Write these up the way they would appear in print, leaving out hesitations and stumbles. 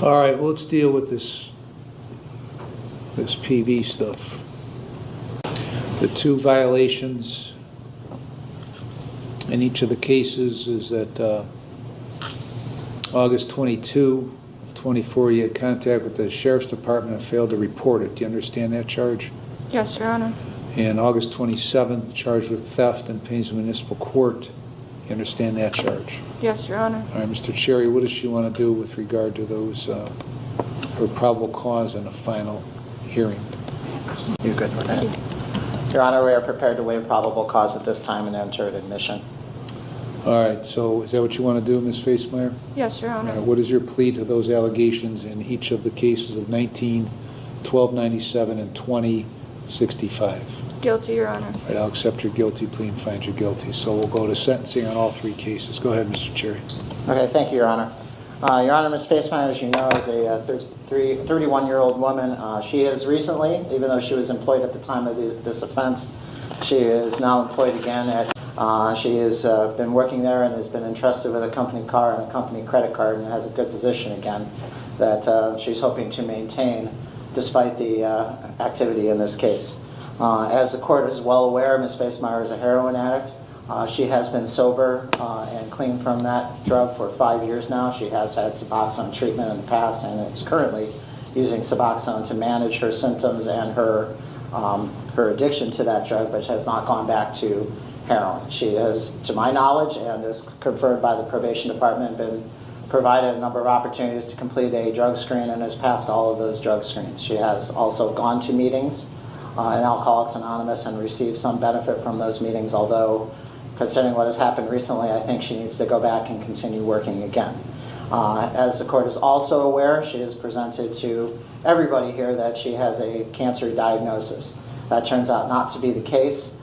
All right, well, let's deal with this PV stuff. The two violations in each of the cases is that August 22, 24, you had contact with the Sheriff's Department and failed to report it. Do you understand that charge? Yes, Your Honor. And August 27th, charged with theft in Painesville Municipal Court. You understand that charge? Yes, Your Honor. All right, Mr. Cherry, what does she want to do with regard to those, her probable cause in a final hearing? You good with that? Your Honor, we are prepared to waive probable cause at this time and enter an admission. All right, so is that what you want to do, Ms. Facemeyer? Yes, Your Honor. All right, what is your plea to those allegations in each of the cases of 19, 1297, and 2065? Guilty, Your Honor. All right, I'll accept your guilty plea and find you guilty. So we'll go to sentencing on all three cases. Go ahead, Mr. Cherry. Okay, thank you, Your Honor. Your Honor, Ms. Facemeyer, as you know, is a 31-year-old woman. She is recently, even though she was employed at the time of this offense, she is now employed again at she has been working there and has been entrusted with a company car and a company credit card and has a good position again that she's hoping to maintain despite the activity in this case. As the court is well aware, Ms. Facemeyer is a heroin addict. She has been sober and clean from that drug for 5 years now. She has had Suboxone treatment in the past and is currently using Suboxone to manage her symptoms and her addiction to that drug, but has not gone back to heroin. She has, to my knowledge, and is confirmed by the probation department, been provided a number of opportunities to complete a drug screen and has passed all of those drug screens. She has also gone to meetings in Alcoholics Anonymous and received some benefit from those meetings, although considering what has happened recently, I think she needs to go back and continue working again. As the court is also aware, she has presented to everybody here that she has a cancer diagnosis. That turns out not to be the case.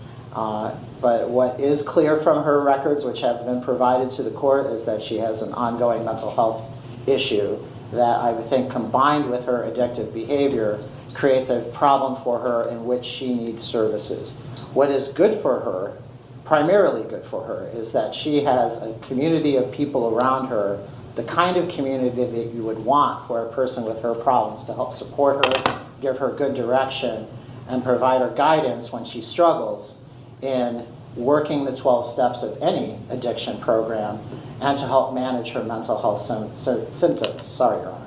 But what is clear from her records, which have been provided to the court, is that she has an ongoing mental health issue that I think, combined with her addictive behavior, creates a problem for her in which she needs services. What is good for her, primarily good for her, is that she has a community of people around her, the kind of community that you would want for a person with her problems, to help support her, give her good direction, and provide her guidance when she struggles in working the 12 steps of any addiction program and to help manage her mental health symptoms. Sorry, Your Honor.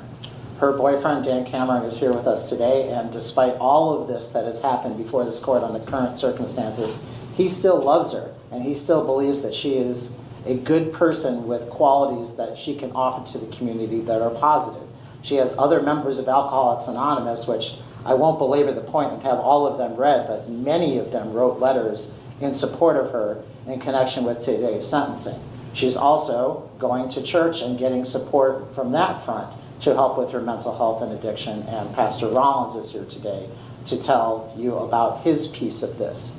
Her boyfriend, Dan Cameron, is here with us today, and despite all of this that has happened before this court on the current circumstances, he still loves her, and he still believes that she is a good person with qualities that she can offer to the community that are positive. She has other members of Alcoholics Anonymous, which I won't belabor the point and have all of them read, but many of them wrote letters in support of her in connection with today's sentencing. She's also going to church and getting support from that front to help with her mental health and addiction, and Pastor Rollins is here today to tell you about his piece of this.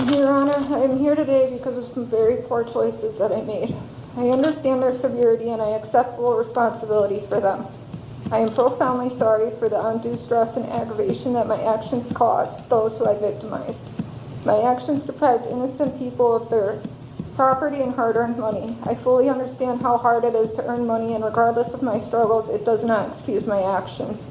Your Honor, I am here today because of some very poor choices that I made. I understand their severity and I accept full responsibility for them. I am profoundly sorry for the undue stress and aggravation that my actions caused those who I victimized. My actions deprived innocent people of their property and hard-earned money. I fully understand how hard it is to earn money, and regardless of my struggles, it does not excuse my actions.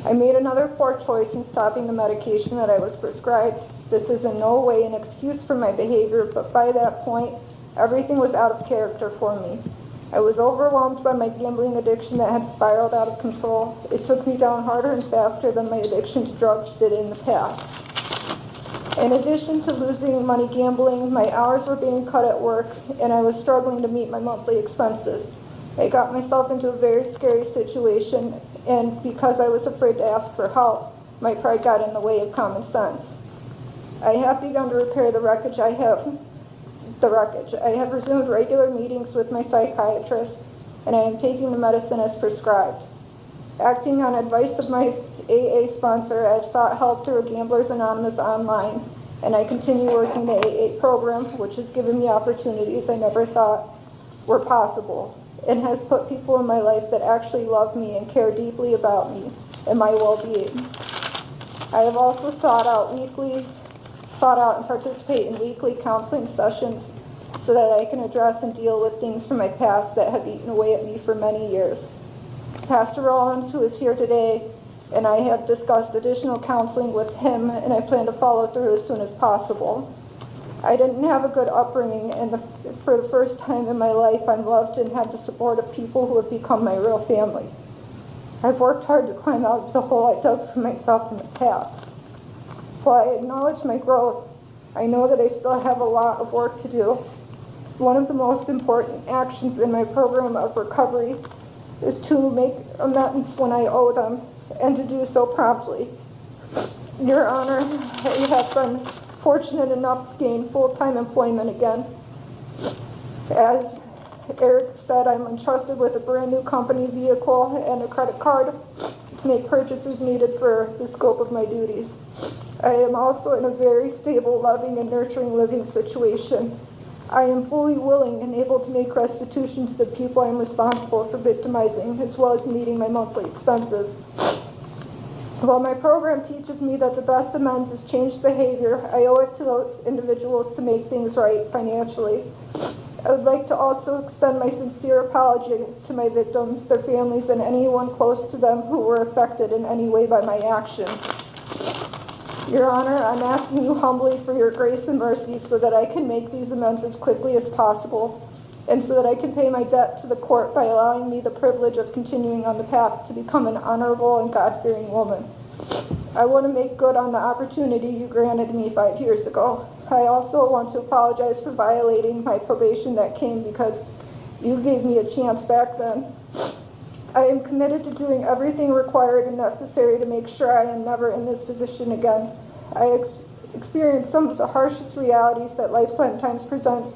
I made another poor choice in stopping the medication that I was prescribed. This is in no way an excuse for my behavior, but by that point, everything was out of character for me. I was overwhelmed by my gambling addiction that had spiraled out of control. It took me down harder and faster than my addiction to drugs did in the past. In addition to losing money gambling, my hours were being cut at work, and I was struggling to meet my monthly expenses. I got myself into a very scary situation, and because I was afraid to ask for help, my pride got in the way of common sense. I have begun to repair the wreckage. I have resumed regular meetings with my psychiatrist, and I am taking the medicine as prescribed. Acting on advice of my AA sponsor, I have sought help through Gamblers Anonymous online, and I continue working the AA program, which has given me opportunities I never thought were possible, and has put people in my life that actually love me and care deeply about me and my well-being. I have also sought out and participate in weekly counseling sessions so that I can address and deal with things from my past that have eaten away at me for many years. Pastor Rollins, who is here today, and I have discussed additional counseling with him, and I plan to follow through as soon as possible. I didn't have a good upbringing, and for the first time in my life, I'm loved and have the support of people who have become my real family. I've worked hard to climb out of the hole I dug for myself in the past. While I acknowledge my growth, I know that I still have a lot of work to do. One of the most important actions in my program of recovery is to make amends when I owe them, and to do so promptly. Your Honor, I have been fortunate enough to gain full-time employment again. As Eric said, I'm entrusted with a brand new company vehicle and a credit card to make purchases needed for the scope of my duties. I am also in a very stable, loving, and nurturing living situation. I am fully willing and able to make restitution to the people I am responsible for victimizing, as well as meeting my monthly expenses. While my program teaches me that the best amends is changed behavior, I owe it to those individuals to make things right financially. I would like to also extend my sincere apology to my victims, their families, and anyone close to them who were affected in any way by my actions. Your Honor, I'm asking you humbly for your grace and mercy so that I can make these amends as quickly as possible, and so that I can pay my debt to the court by allowing me the privilege of continuing on the path to become an honorable and God-fearing woman. I want to make good on the opportunity you granted me 5 years ago. I also want to apologize for violating my probation that came because you gave me a chance back then. I am committed to doing everything required and necessary to make sure I am never in this position again. I experienced some of the harshest realities that life sometimes presents,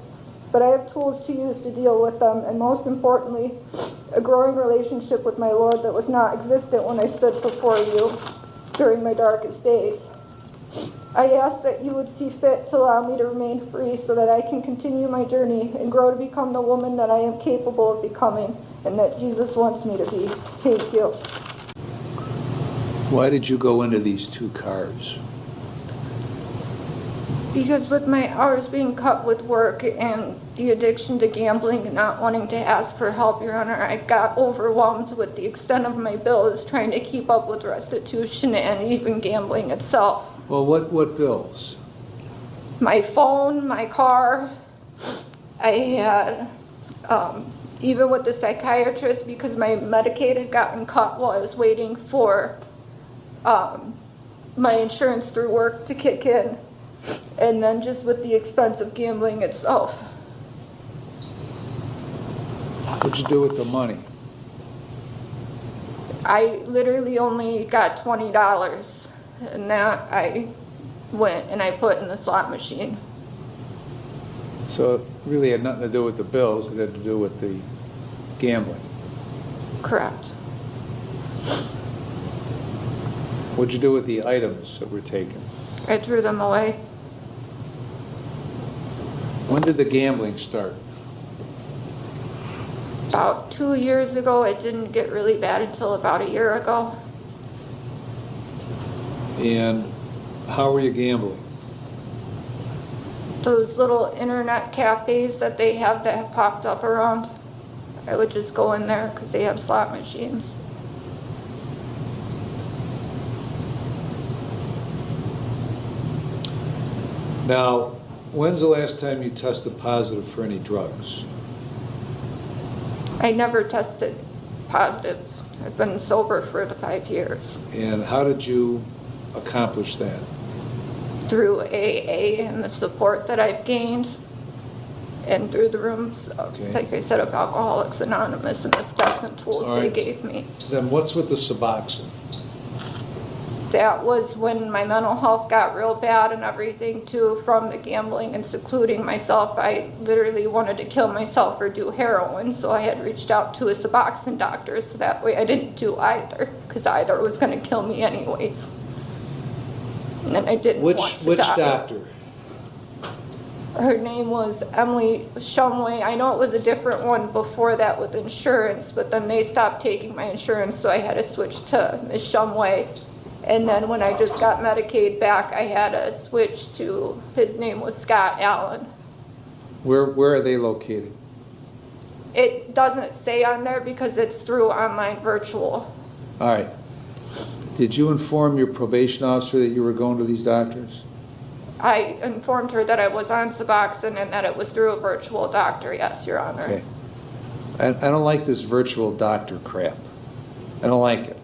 but I have tools to use to deal with them, and most importantly, a growing relationship with my Lord that was not existent when I stood before you during my darkest days. I ask that you would see fit to allow me to remain free so that I can continue my journey and grow to become the woman that I am capable of becoming and that Jesus wants me to be. Thank you. Why did you go into these 2 cars? Because with my hours being cut with work and the addiction to gambling and not wanting to ask for help, Your Honor, I got overwhelmed with the extent of my bills trying to keep up with restitution and even gambling itself. Well, what bills? My phone, my car. I had, even with the psychiatrist, because my Medicaid had gotten cut while I was waiting for my insurance through work to kick in. And then just with the expense of gambling itself. What'd you do with the money? I literally only got $20, and that I went and I put in the slot machine. So it really had nothing to do with the bills, it had to do with the gambling. Correct. What'd you do with the items that were taken? I threw them away. When did the gambling start? About 2 years ago. It didn't get really bad until about a year ago. And how were you gambling? Those little internet cafes that they have that have popped up around, I would just go in there because they have slot machines. Now, when's the last time you tested positive for any drugs? I never tested positive. I've been sober for the 5 years. And how did you accomplish that? Through AA and the support that I've gained, and through the rooms, like I said, of Alcoholics Anonymous and the steps and tools they gave me. Then what's with the Suboxone? That was when my mental health got real bad and everything too, from the gambling and secluding myself. I literally wanted to kill myself or do heroin, so I had reached out to a Suboxone doctor so that way I didn't do either, because either was going to kill me anyways. And I didn't want to die. Which doctor? Her name was Emily Shumway. I know it was a different one before that with insurance, but then they stopped taking my insurance, so I had to switch to Ms. Shumway. And then when I just got Medicaid back, I had to switch to, his name was Scott Allen. Where are they located? It doesn't say on there because it's through online virtual. All right. Did you inform your probation officer that you were going to these doctors? I informed her that I was on Suboxone and that it was through a virtual doctor, yes, Your Honor. Okay. I don't like this virtual doctor crap. I don't like it.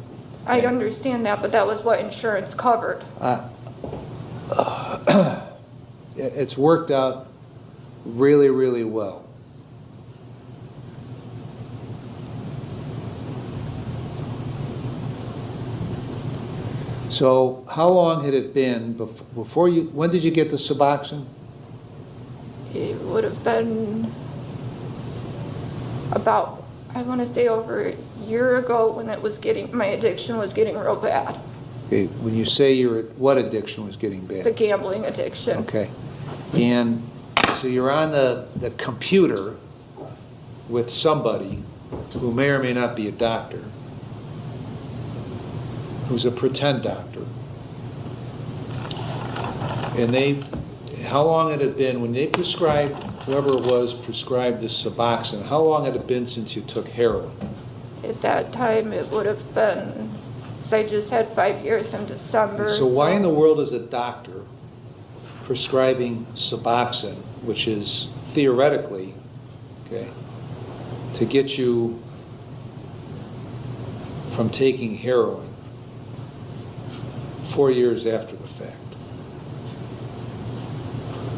I understand that, but that was what insurance covered. It's worked out really, really well. So how long had it been before you, when did you get the Suboxone? It would have been about, I want to say over a year ago when my addiction was getting real bad. Okay, when you say what addiction was getting bad? The gambling addiction. Okay. And so you're on the computer with somebody who may or may not be a doctor, who's a pretend doctor. And how long had it been, when they prescribed, whoever it was prescribed this Suboxone, how long had it been since you took heroin? At that time, it would have been, because I just had 5 years in December. So why in the world is a doctor prescribing Suboxone, which is theoretically, okay, to get you from taking heroin 4 years after the fact?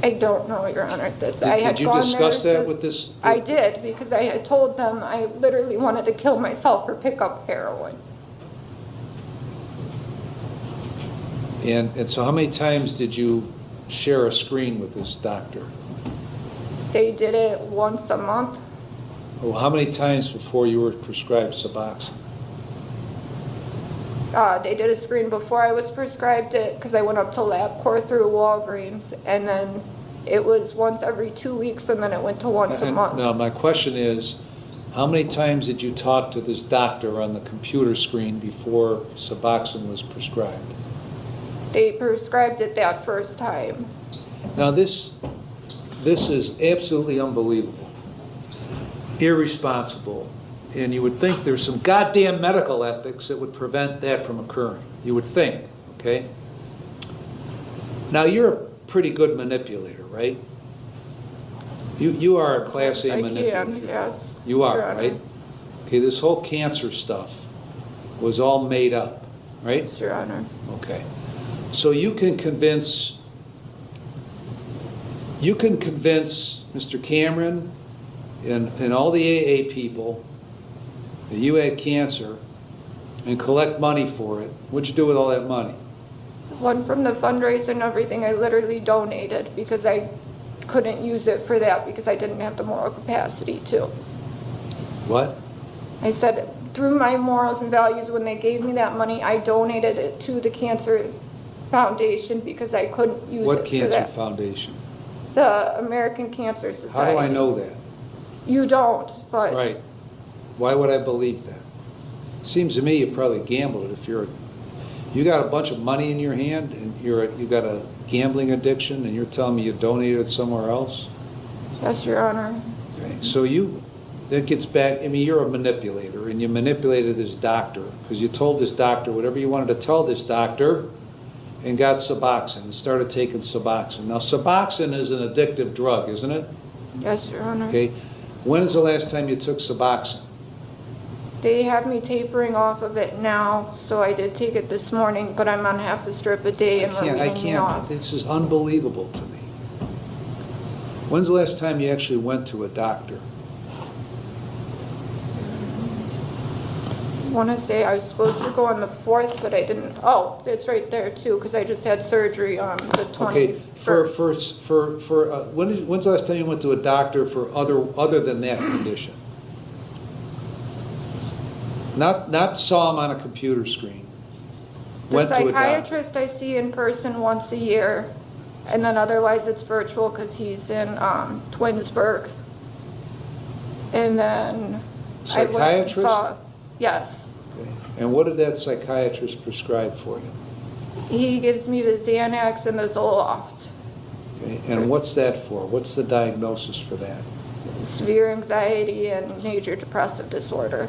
I don't know, Your Honor. Did you discuss that with this? I did, because I had told them I literally wanted to kill myself or pick up heroin. And so how many times did you share a screen with this doctor? They did it once a month. Well, how many times before you were prescribed Suboxone? They did a screen before I was prescribed it because I went up to LabCorp through Walgreens, and then it was once every 2 weeks, and then it went to once a month. Now, my question is, how many times did you talk to this doctor on the computer screen before Suboxone was prescribed? They prescribed it that first time. Now, this is absolutely unbelievable, irresponsible, and you would think there's some goddamn medical ethics that would prevent that from occurring. You would think, okay? Now, you're a pretty good manipulator, right? You are a Class A manipulator. I can, yes. You are, Your Honor. right? Okay, this whole cancer stuff was all made up, right? Yes, Your Honor. Okay. So you can convince Mr. Cameron and all the AA people that you had cancer and collect money for it. What'd you do with all that money? One from the fundraiser and everything, I literally donated because I couldn't use it for that because I didn't have the moral capacity to. What? I said, through my morals and values, when they gave me that money, I donated it to the Cancer Foundation because I couldn't use it for that. What cancer foundation? The American Cancer Society. How do I know that? You don't, but... Right. Why would I believe that? Seems to me you probably gambled it. If you got a bunch of money in your hand and you got a gambling addiction and you're telling me you donated it somewhere else? Yes, Your Honor. Okay. So that gets back, I mean, you're a manipulator and you manipulated this doctor because you told this doctor whatever you wanted to tell this doctor and got Suboxone and started taking Suboxone. Now, Suboxone is an addictive drug, isn't it? Yes, Your Honor. Okay. When is the last time you took Suboxone? They have me tapering off of it now, so I did take it this morning, but I'm on half a strip a day and we're weaning me off. This is unbelievable to me. When's the last time you actually went to a doctor? I want to say I was supposed to go on the 4th, but I didn't. Oh, it's right there too, because I just had surgery on the 21st. Okay, when's the last time you went to a doctor for other than that condition? Not saw him on a computer screen. The Went to a doctor. psychiatrist I see in person once a year, and then otherwise it's virtual because he's in Twinsburg. And then I went and Psychiatrist? saw, yes. Okay. And what did that psychiatrist prescribe for you? He gives me the Xanax and the Zoloft. Okay. And what's that for? What's the diagnosis for that? severe anxiety and major depressive disorder.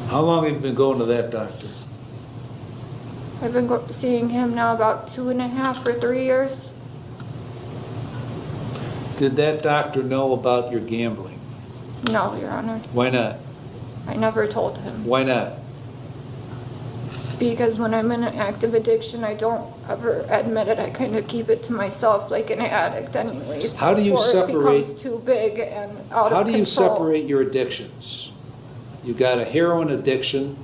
How long have you been going to that doctor? I've been seeing him now about 2.5 or 3 years. Did that doctor know about your gambling? No, Your Honor. Why not? I never told him. Why not? Because when I'm in an active addiction, I don't ever admit it. I kind of keep it to myself like an addict anyways. How do you before separate- it becomes too big and out How of do you control. separate your addictions? You got a heroin addiction,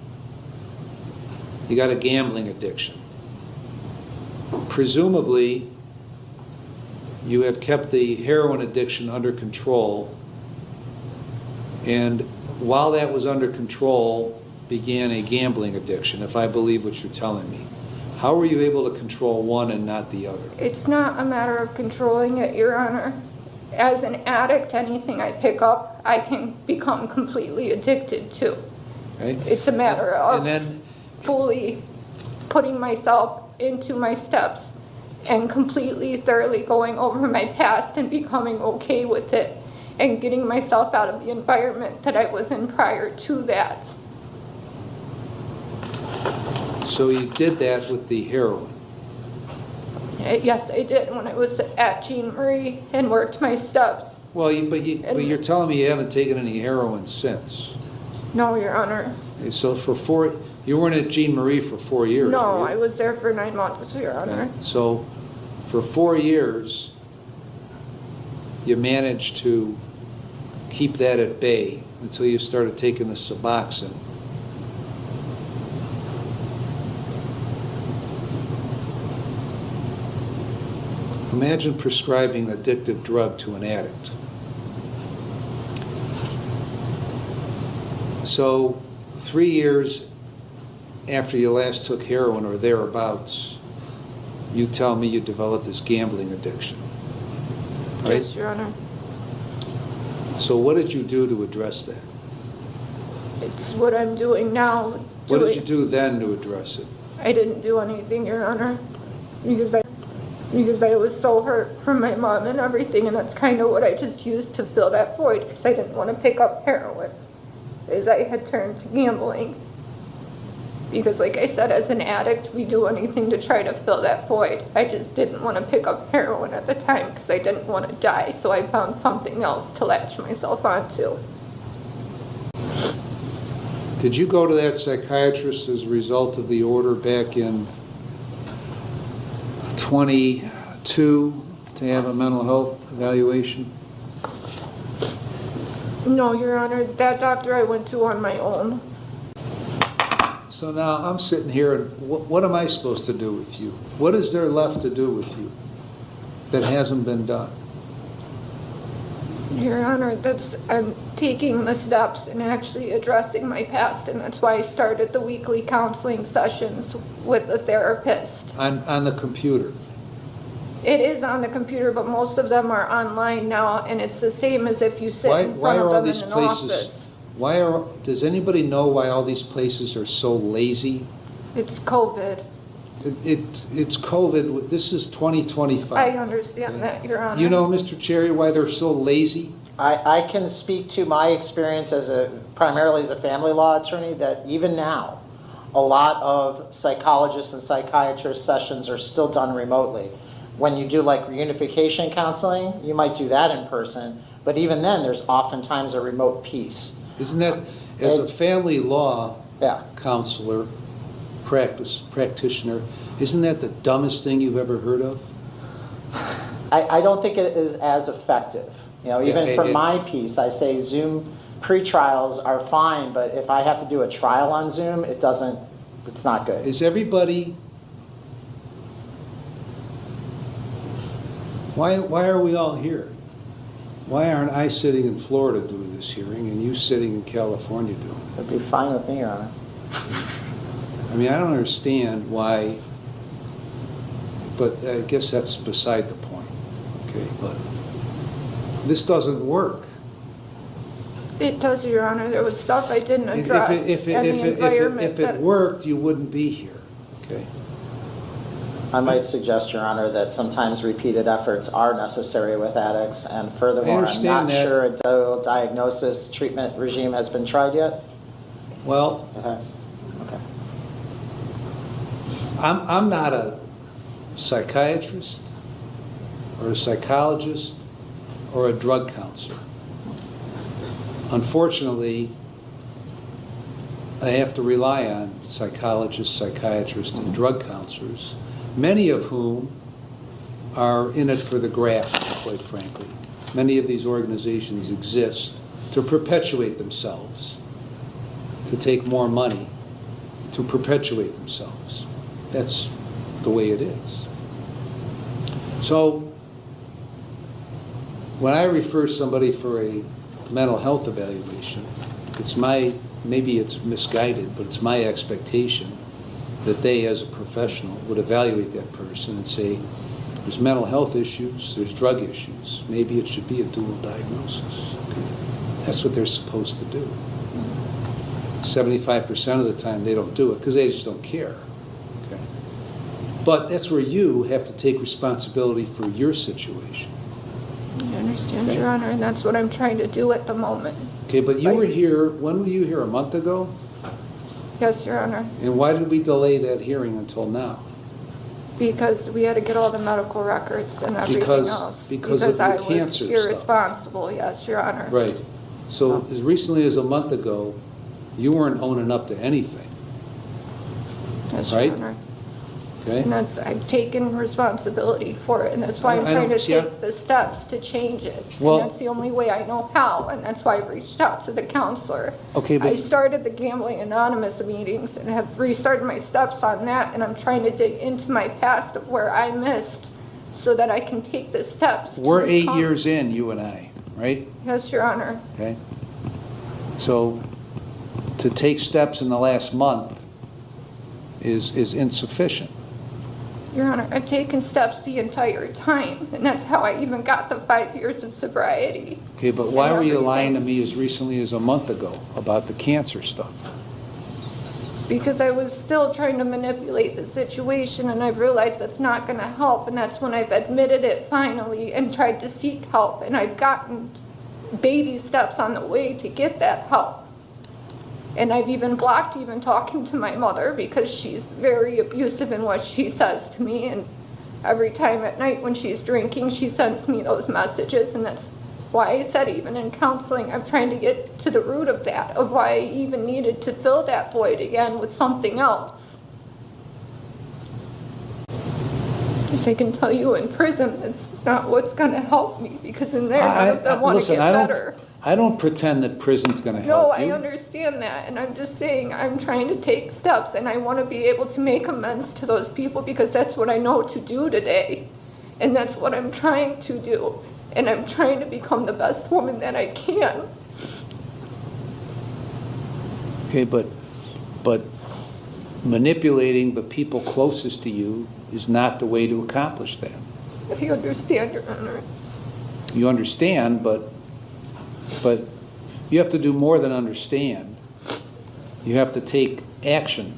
you got a gambling addiction. Presumably, you have kept the heroin addiction under control, and while that was under control, began a gambling addiction, if I believe what you're telling me. How were you able to control one and not the other? It's not a matter of controlling it, Your Honor. As an addict, anything I pick up, I can become completely addicted to. Right? It's a matter of And then, fully putting myself into my steps and completely, thoroughly going over my past and becoming okay with it and getting myself out of the environment that I was in prior to that. so you did that with the heroin. Yes, I did when I was at Jean Marie and worked my steps. Well, but you're telling me you haven't taken any heroin since. No, Your Honor. Okay, so you weren't at Jean Marie for 4 years, No, were you? I was there for 9 months, Your Honor. So for 4 years, you managed to keep that at bay until you started taking the Suboxone. Imagine prescribing an addictive drug to an addict. So 3 years after you last took heroin or thereabouts, you tell me you developed this gambling addiction, right? Yes, Your Honor. So what did you do to address that? It's what I'm doing now. What did you do then to address it? I didn't do anything, Your Honor, because I was so hurt from my mom and everything, and that's kind of what I just used to fill that void, because I didn't want to pick up heroin, as I had turned to gambling. Because like I said, as an addict, we do anything to try to fill that void. I just didn't want to pick up heroin at the time because I didn't want to die, so I found something else to latch myself onto. Did you go to that psychiatrist as a result of the order back in 22 to have a mental health evaluation? No, Your Honor, that doctor I went to on my own. So now I'm sitting here, and what am I supposed to do with you? What is there left to do with you that hasn't been done? Your Honor, I'm taking the steps and actually addressing my past, and that's why I started the weekly counseling sessions with a therapist. On the computer? It is on the computer, but most of them are online now, and it's the same as if you sit in Why front are of all them in these an places? office. Does anybody know why all these places are so lazy? It's COVID. It's COVID. This is 2025. I understand that, Your Honor. You know, Mr. Cherry, why they're so lazy? I can speak to my experience primarily as a family law attorney, that even now, a lot of psychologists and psychiatrist sessions are still done remotely. When you do like reunification counseling, you might do that in person, but even then, there's oftentimes a remote piece. Isn't that, as a family law Yeah. counselor, practitioner, isn't that the dumbest thing you've ever heard of? I don't think it is as effective. You know, even Yeah, from my piece, I say Zoom pre-trials are fine, but if I have to do a trial on Zoom, it's not good. Is everybody... Why are we all here? Why aren't I sitting in Florida doing this hearing and you sitting in California doing it? It'd be fine with me, Your Honor. I mean, I don't understand why, but I guess that's beside the point, okay? But this doesn't work. It does, Your Honor. There was stuff I didn't address. If and the environment it that- worked, you wouldn't be here, okay? I might suggest, Your Honor, that sometimes repeated efforts are necessary with addicts, and furthermore, I'm understand not that. sure a dual diagnosis treatment regime has been tried yet. Well, It has? Okay. I'm not a psychiatrist or a psychologist or a drug counselor. Unfortunately, I have to rely on psychologists, psychiatrists, and drug counselors, many of whom are in it for the graft, quite frankly. Many of these organizations exist to perpetuate themselves, to take more money, to perpetuate themselves. That's the way it is. So, when I refer somebody for a mental health evaluation, it's my, maybe it's misguided, but it's my expectation that they, as a professional, would evaluate that person and say, there's mental health issues, there's drug issues. Maybe it should be a dual diagnosis. That's what they're supposed to do. 75% of the time, they don't do it because they just don't care. Okay? But that's where you have to take responsibility for your situation. I understand, Okay. Your Honor, and that's what I'm trying to do at the moment. Okay, but you were here, when were you here, a month ago? Yes, Your Honor, And why did we delay that hearing until now? because we had to get all the medical records and everything Because- else. because of the I cancer was stuff. irresponsible, yes, Your Honor. Right. So as recently as a month ago, you weren't owning up to anything, Yes, Right? Your Honor. okay? And that's, I've taken responsibility for it, and that's why I'm I trying to don't- see, I- take the steps to change it. Well- And that's the only way I know how, and that's why I've reached out to the counselor. Okay, but- I started the Gambling Anonymous meetings and have restarted my steps on that, and I'm trying to dig into my past of where I missed so that I can take the steps. to We're 8 become- years in, you and I, right? Yes, Your Honor. Okay? So to take steps in the last month is insufficient. Your Honor, I've taken steps the entire time, and that's how I even got the 5 years of sobriety. Okay, but why And were you everything. lying to me as recently as a month ago about the cancer stuff? Because I was still trying to manipulate the situation, and I've realized that's not going to help, and that's when I've admitted it finally and tried to seek help, and I've gotten baby steps on the way to get that help. And I've even blocked even talking to my mother because she's very abusive in what she says to me, and every time at night when she's drinking, she sends me those messages, and that's why I said even in counseling, I'm trying to get to the root of that, of why I even needed to fill that void again with something else. As I can tell you, in prison, it's not what's gonna help me, because in there, none of them wanna Listen, get better. I don't pretend that prison's gonna No, help I you. understand that, and I'm just saying, I'm trying to take steps, and I wanna be able to make amends to those people, because that's what I know to do today. And that's what I'm trying to do, and I'm trying to become the best woman that I can. Okay, but manipulating the people closest to you is not the way to accomplish that. If you understand, Your Honor. You understand, but you have to do more than understand. You have to take action.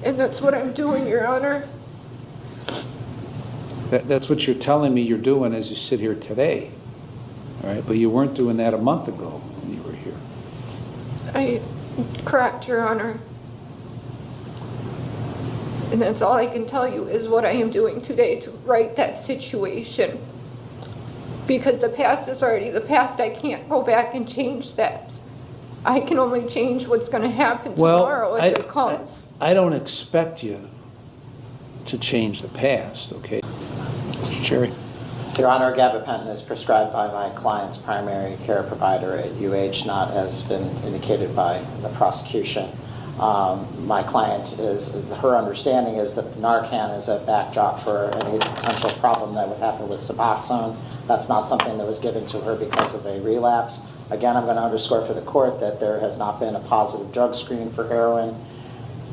And that's what I'm doing, Your Honor. That's what you're telling me you're doing as you sit here today. All right, but you weren't doing that a month ago when you were here. Correct, Your Honor. And that's all I can tell you is what I am doing today to right that situation. Because the past is already the past. I can't go back and change that. I can only change what's going to happen tomorrow if it comes. I don't expect you to change the past, okay? Mr. Cherry? Your Honor, gabapentin is prescribed by my client's primary care provider at UH, not as been indicated by the prosecution. My client her understanding is that Narcan is a backdrop for any potential problem that would happen with Suboxone. That's not something that was given to her because of a relapse. Again, I'm going to underscore for the court that there has not been a positive drug screen for heroin.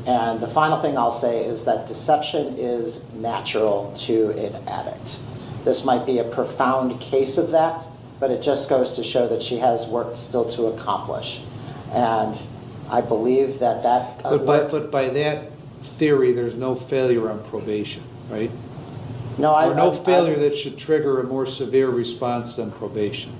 And the final thing I'll say is that deception is natural to an addict. This might be a profound case of that, but it just goes to show that she has work still to accomplish. And I believe that But by that theory, there's no failure on probation, right? No, or no failure that should trigger a more severe response than probation,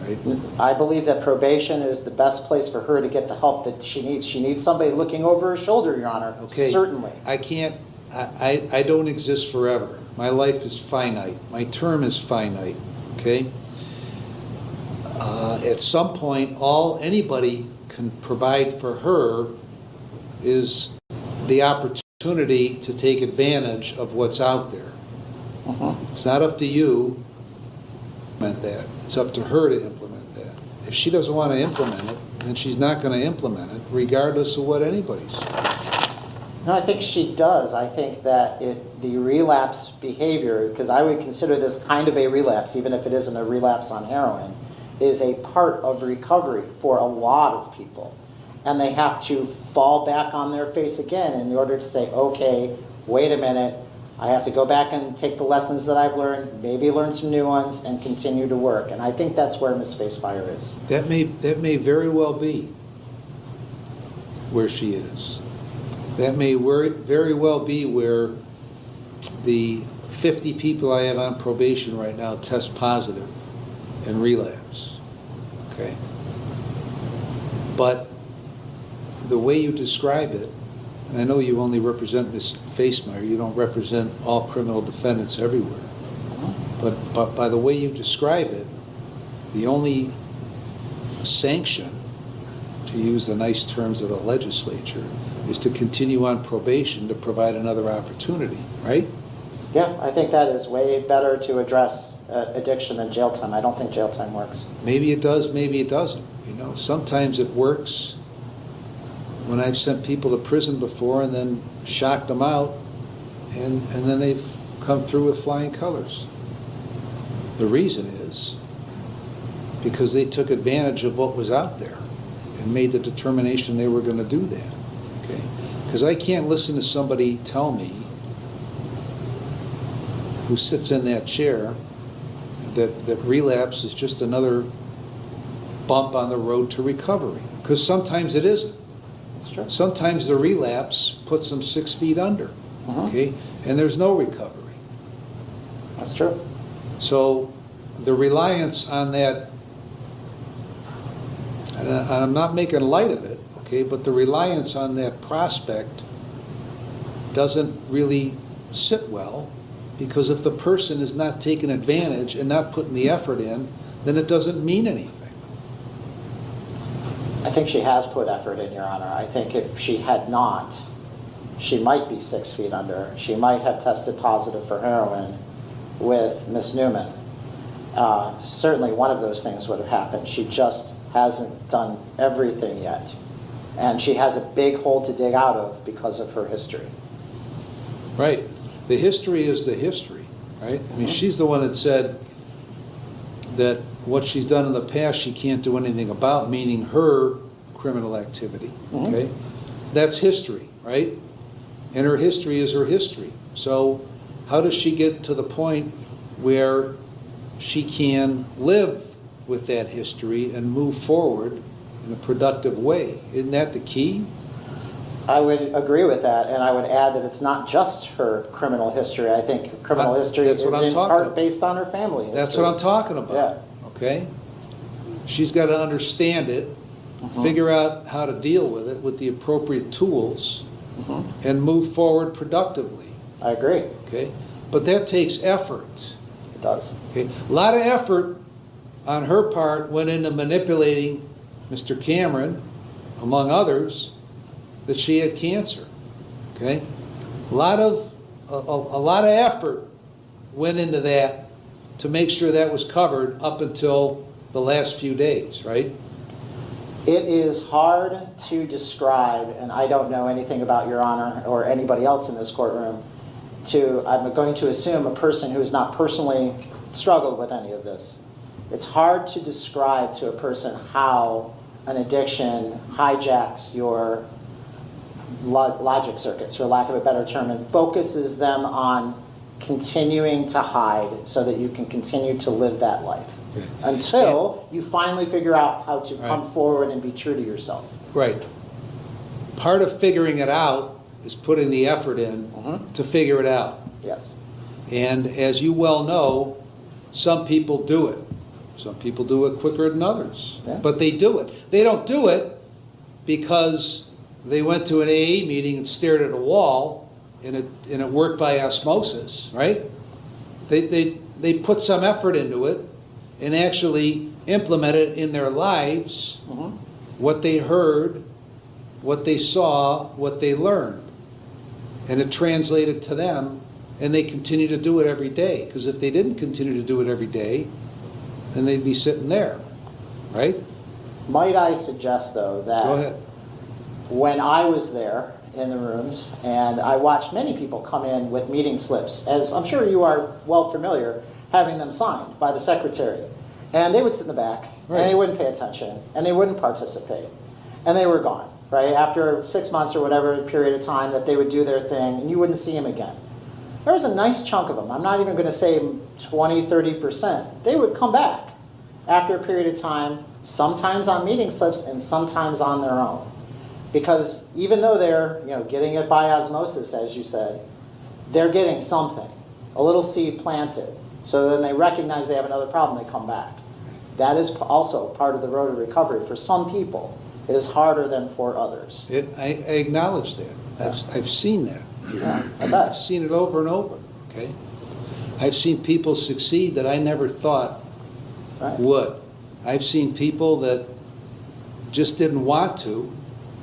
right? I believe that probation is the best place for her to get the help that she needs. She needs somebody looking over her shoulder, Your Honor, Okay. certainly. I don't exist forever. My life is finite. My term is finite, okay? At some point, all anybody can provide for her is the opportunity to take advantage of what's out there. It's not up to you to implement that. It's up to her to implement that. If she doesn't want to implement it, then she's not going to implement it, regardless of what anybody says. No, I think she does. I think that the relapse behavior, because I would consider this kind of a relapse, even if it isn't a relapse on heroin, is a part of recovery for a lot of people. And they have to fall back on their face again in order to say, okay, wait a minute, I have to go back and take the lessons that I've learned, maybe learn some new ones, and continue to work. And I think that's where Ms. Facefire is. That may very well be where she is. That may very well be where the 50 people I have on probation right now test positive and relapse, okay? But the way you describe it, and I know you only represent Ms. Facemire, you don't represent all criminal defendants everywhere, but by the way you describe it, the only sanction, to use the nice terms of the legislature, is to continue on probation to provide another opportunity, right? Yeah, I think that is way better to address addiction than jail time. I don't think jail time works. Maybe it does, maybe it doesn't. You know, sometimes it works. When I've sent people to prison before and then shocked them out, and then they've come through with flying colors. The reason is because they took advantage of what was out there and made the determination they were going to do that. Okay? Because I can't listen to somebody tell me who sits in that chair that relapse is just another bump on the road to recovery. Because sometimes it isn't. That's true. Sometimes the relapse puts them 6 feet under, okay? And there's no recovery. That's true. So the reliance on that, and I'm not making light of it, okay, but the reliance on that prospect doesn't really sit well, because if the person is not taking advantage and not putting the effort in, then it doesn't mean anything. I think she has put effort in, Your Honor. I think if she had not, she might be 6 feet under. She might have tested positive for heroin with Ms. Newman. Certainly one of those things would have happened. She just hasn't done everything yet. And she has a big hole to dig out of because of her history. Right. The history is the history, right? I mean, she's the one that said that what she's done in the past she can't do anything about, meaning her criminal activity, okay? That's history, right? And her history is her history. So how does she get to the point where she can live with that history and move forward in a productive way? Isn't that the key? I would agree with that, and I would add that it's not just her criminal history. I think criminal history is in part based on her family history. That's what I'm talking about. Yeah. Okay? She's got to understand it, figure out how to deal with it with the appropriate tools, and move forward productively. I agree. Okay? But that takes effort. It does. Okay? A lot of effort on her part went into manipulating Mr. Cameron, among others, that she had cancer. Okay? A lot of effort went into that to make sure that was covered up until the last few days, right? It is hard to describe, and I don't know anything about Your Honor or anybody else in this courtroom, I'm going to assume a person who has not personally struggled with any of this. It's hard to describe to a person how an addiction hijacks your logic circuits, for lack of a better term, and focuses them on continuing to hide so that you can continue to live that life until you finally figure out how to come forward and be true to yourself. Right. Part of figuring it out is putting the effort in to figure it out. Yes. And as you well know, some people do it. Some people do it quicker than others, Yeah. but they do it. They don't do it because they went to an AA meeting and stared at a wall and it worked by osmosis, right? They put some effort into it and actually implemented in their lives what they heard, what they saw, what they learned. And it translated to them, and they continue to do it every day. Because if they didn't continue to do it every day, then they'd be sitting there, right? Might I suggest, though, that Go ahead. when I was there in the rooms, and I watched many people come in with meeting slips, as I'm sure you are well familiar, having them signed by the secretary. And they would sit in the back, Right. and they wouldn't pay attention, and they wouldn't participate. And they were gone, right? After 6 months or whatever period of time that they would do their thing, and you wouldn't see them again. There was a nice chunk of them. I'm not even going to say 20, 30%. They would come back after a period of time, sometimes on meeting slips and sometimes on their own. Because even though they're getting it by osmosis, as you said, they're getting something, a little seed planted. So then they recognize they have another problem, they come back. That is also part of the road to recovery. For some people, it is harder than for others. I acknowledge that. I've seen that. Yeah, I bet. I've seen it over and over, okay? I've seen people succeed that I never thought Right. would. I've seen people that just didn't want to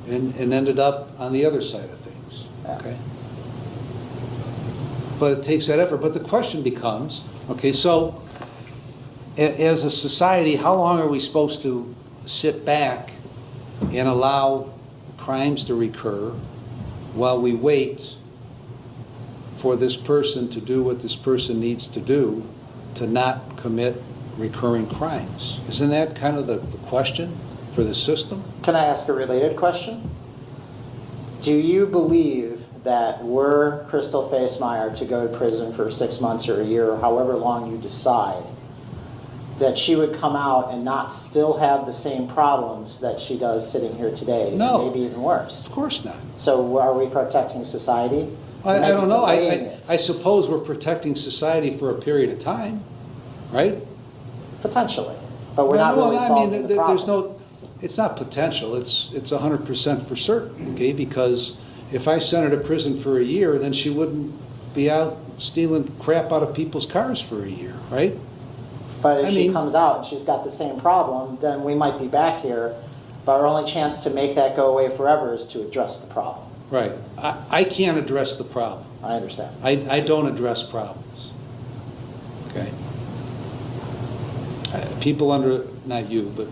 and ended up on the other side of things, Yeah. okay? But it takes that effort. But the question becomes, okay, so as a society, how long are we supposed to sit back and allow crimes to recur while we wait for this person to do what this person needs to do to not commit recurring crimes? Isn't that kind of the question for the system? Can I ask a related question? Do you believe that were Crystal Facemeyer to go to prison for 6 months or a year or however long you decide, that she would come out and not still have the same problems that she does sitting here today? No. Maybe even worse. Of course not. So are we protecting society? I Maybe don't know. delaying it. I suppose we're protecting society for a period of time, right? Potentially. But we're not really solving the problem. There's no, it's not potential, it's 100% for certain, okay? Because if I sent her to prison for a year, then she wouldn't be out stealing crap out of people's cars for a year, right? But if I she mean- comes out and she's got the same problem, then we might be back here. But our only chance to make that go away forever is to address the problem. Right. I can't address the problem. I understand. I don't address problems, okay? People not you, but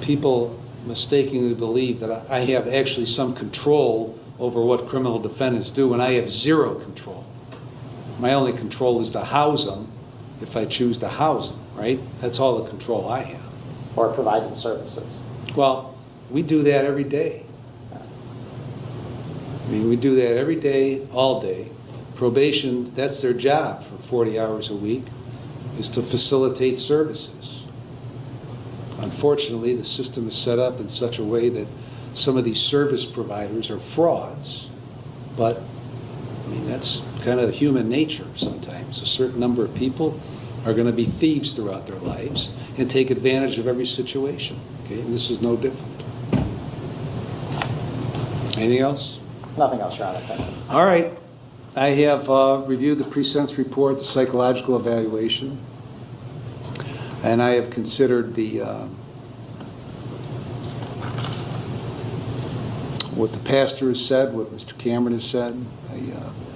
people mistakenly believe that I have actually some control over what criminal defendants do, and I have zero control. My only control is to house them if I choose to house them, right? That's all the control I have. Or provide them services. Well, we do that every day. I mean, we do that every day, all day. Probation, that's their job for 40 hours a week, is to facilitate services. Unfortunately, the system is set up in such a way that some of these service providers are frauds, but I mean, that's kind of human nature sometimes. A certain number of people are going to be thieves throughout their lives and take advantage of every situation, okay? And this is no different. Anything else? Nothing else, Your Honor. Thank you. All right. I have reviewed the pre-sentence report, the psychological evaluation, and I have considered what the pastor has said, what Mr. Cameron has said. I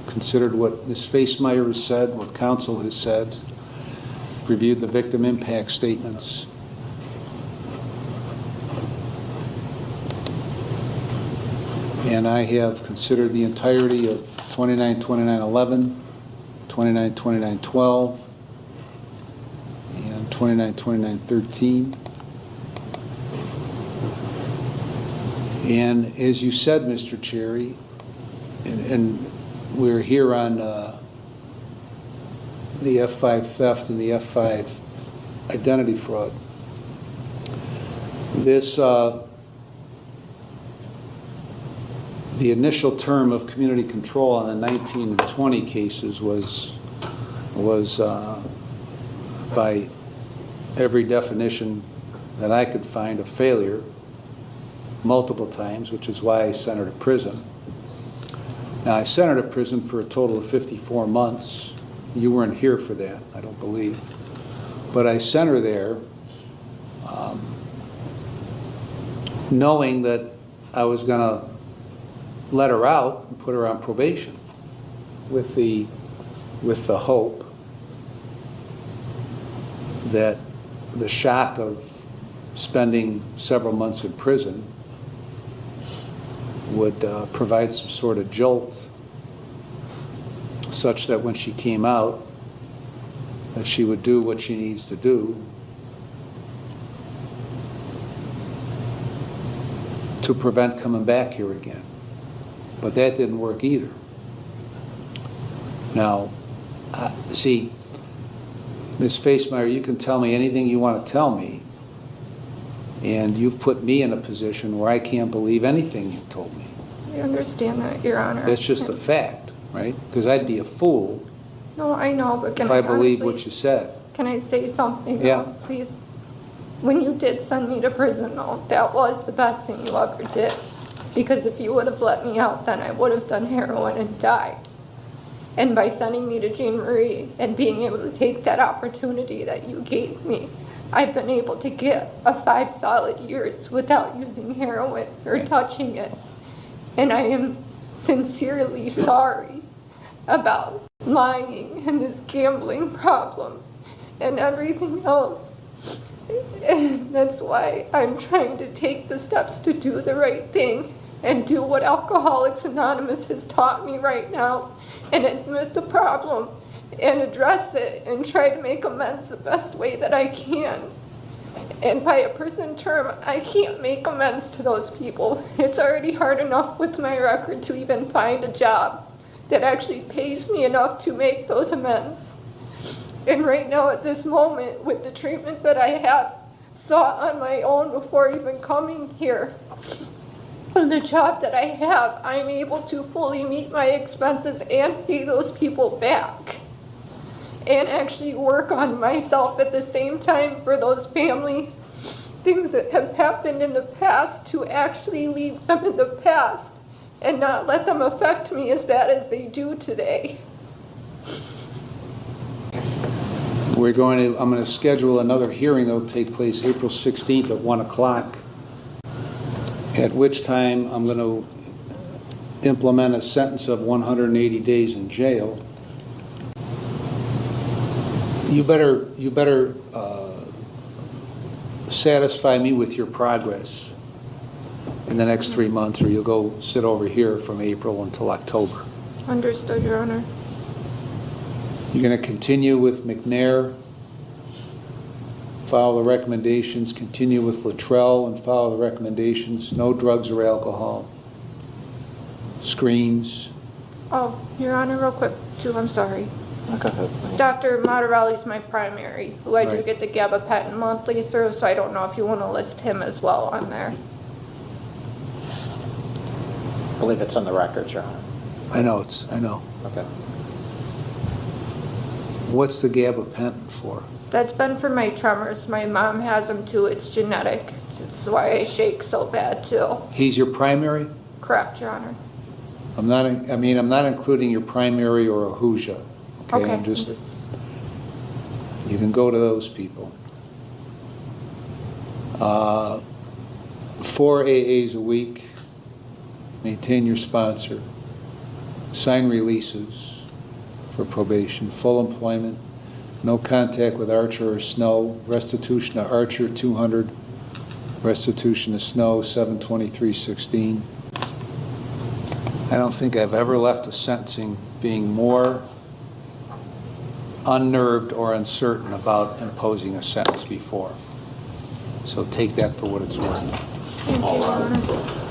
considered what Ms. Facemeyer has said, what counsel has said, reviewed the victim impact statements. And I have considered the entirety of 29-29-11, 29-29-12, and 29-29-13. And as you said, Mr. Cherry, and we're here on the F5 theft and the F5 identity fraud. The initial term of community control on the 19 and 20 cases was by every definition that I could find, a failure multiple times, which is why I sent her to prison. Now, I sent her to prison for a total of 54 months. You weren't here for that, I don't believe. But I sent her there knowing that I was going to let her out and put her on probation with the hope that the shock of spending several months in prison would provide some sort of jolt such that when she came out, that she would do what she needs to do to prevent coming back here again. But that didn't work either. Now, see, Ms. Facemeyer, you can tell me anything you want to tell me, and you've put me in a position where I can't believe anything you've told me. I understand that, Your Honor. That's just a fact, right? Because I'd be a fool No, I know, but can if I believe what you said. Can I say something? Yeah. Please. When you did send me to prison, though, that was the best thing you ever did. Because if you would have let me out, then I would have done heroin and died. And by sending me to Jean Marie and being able to take that opportunity that you gave me, I've been able to get 5 solid years without using heroin or touching it. And I am sincerely sorry about lying and this gambling problem and everything else. And that's why I'm trying to take the steps to do the right thing and do what Alcoholics Anonymous has taught me right now and admit the problem and address it and try to make amends the best way that I can. And by a prison term, I can't make amends to those people. It's already hard enough with my record to even find a job that actually pays me enough to make those amends. And right now at this moment, with the treatment that I have sought on my own before even coming here, and the job that I have, I'm able to fully meet my expenses and pay those people back. And actually work on myself at the same time for those family things that have happened in the past, to actually leave them in the past and not let them affect me as bad as they do today. I'm going to schedule another hearing that will take place April 16th at 1 o'clock, at which time I'm going to implement a sentence of 180 days in jail. You better satisfy me with your progress in the next 3 months, or you'll go sit over here from April until October. Understood, Your Honor. You're going to continue with McNair, follow the recommendations, continue with Luttrell and follow the recommendations, no drugs or alcohol, screens. Oh, Your Honor, real quick, too, I'm sorry. Go ahead. Dr. Matarelli's my primary, who I do Right. get the gabapentin monthly through, so I don't know if you want to list him as well on there. I believe it's in the records, Your Honor. I know. Okay. What's the gabapentin for? That's been for my tremors. My mom has them too. It's genetic. It's why I shake so bad too. He's your primary? Correct, Your Honor. I'm not including your primary or a Ahuja. Okay. I'm just, you can go to those people. 4 AAs a week. Maintain your sponsor. Sign releases for probation. Full employment. No contact with Archer or Snow. Restitution to Archer, 200. Restitution to Snow, 723.16. I don't think I've ever left a sentencing being more unnerved or uncertain about imposing a sentence before. So take that for what it's worth. Thank you, Your Honor.